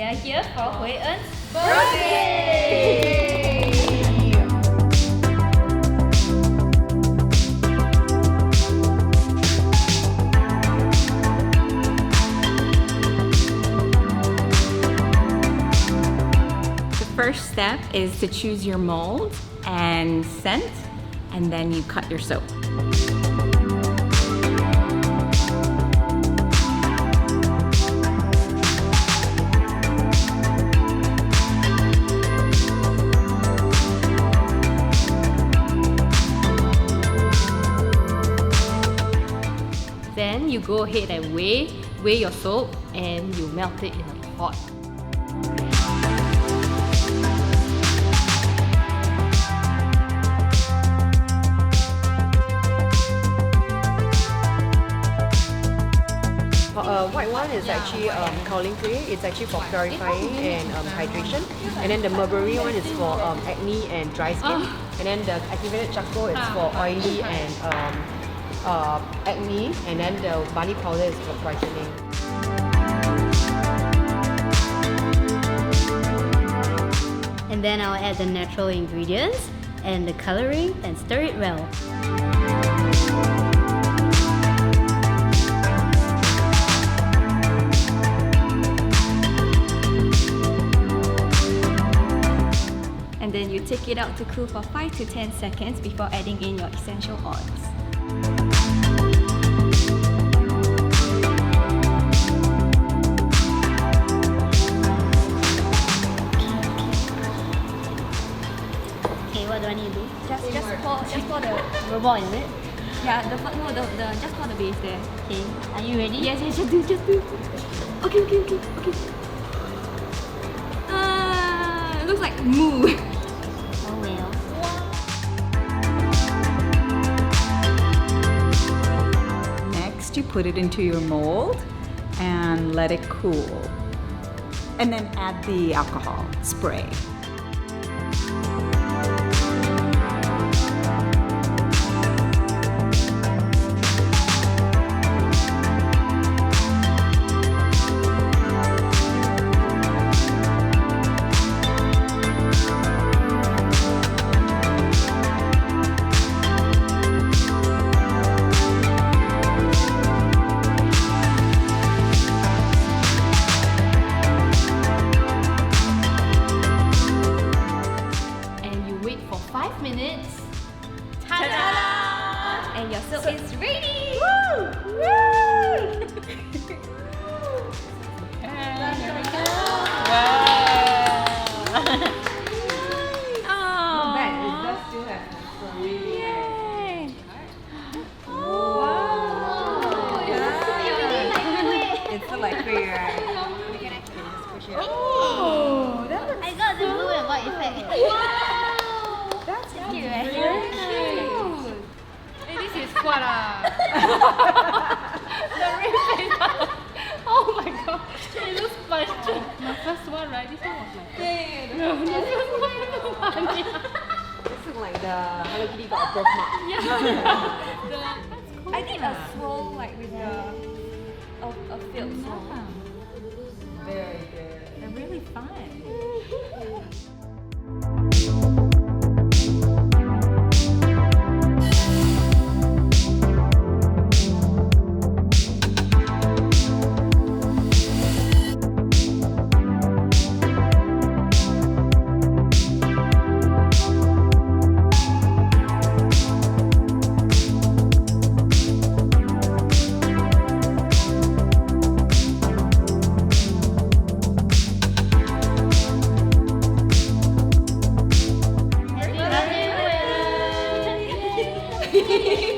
are here for Hui En's birthday! The first step is to choose your mold and scent, and then you cut your soap. Then you go ahead and weigh your soap and you melt it in a pot. White one is actually kaolin free. It's actually for purifying and hydration. And then the mulberry one is for acne and dry skin. And then the activated charcoal is for oily and acne. And then the barley powder is for brightening. And then I'll add the natural ingredients and the coloring and stir it well. And then you take it out to cool for 5 to 10 seconds before adding in your essential oils. Okay, what do I need to do? Just pour the Robot, is it? yeah just pour the base there. Okay, are you ready? Yes, just do. Okay. It looks like moo. Oh well. Next, you put it into your mold and let it cool. And then add the alcohol spray. For 5 minutes. Ta-da! And your soap is ready! Woo! And here we go. Not bad, it does still have really Yay! It's still like clear, right? You can actually just push it. Oh, that looks I got the blue and white effect. that's Cute, right? cute. Hey, this is what the red paper. Oh my god, it looks fun. My first one, right? This one was like no, this was funny. This is like the Hello Kitty got a birthmark. I need a swirl like with a filled swirl. Very good. They're really fun. Happy birthday!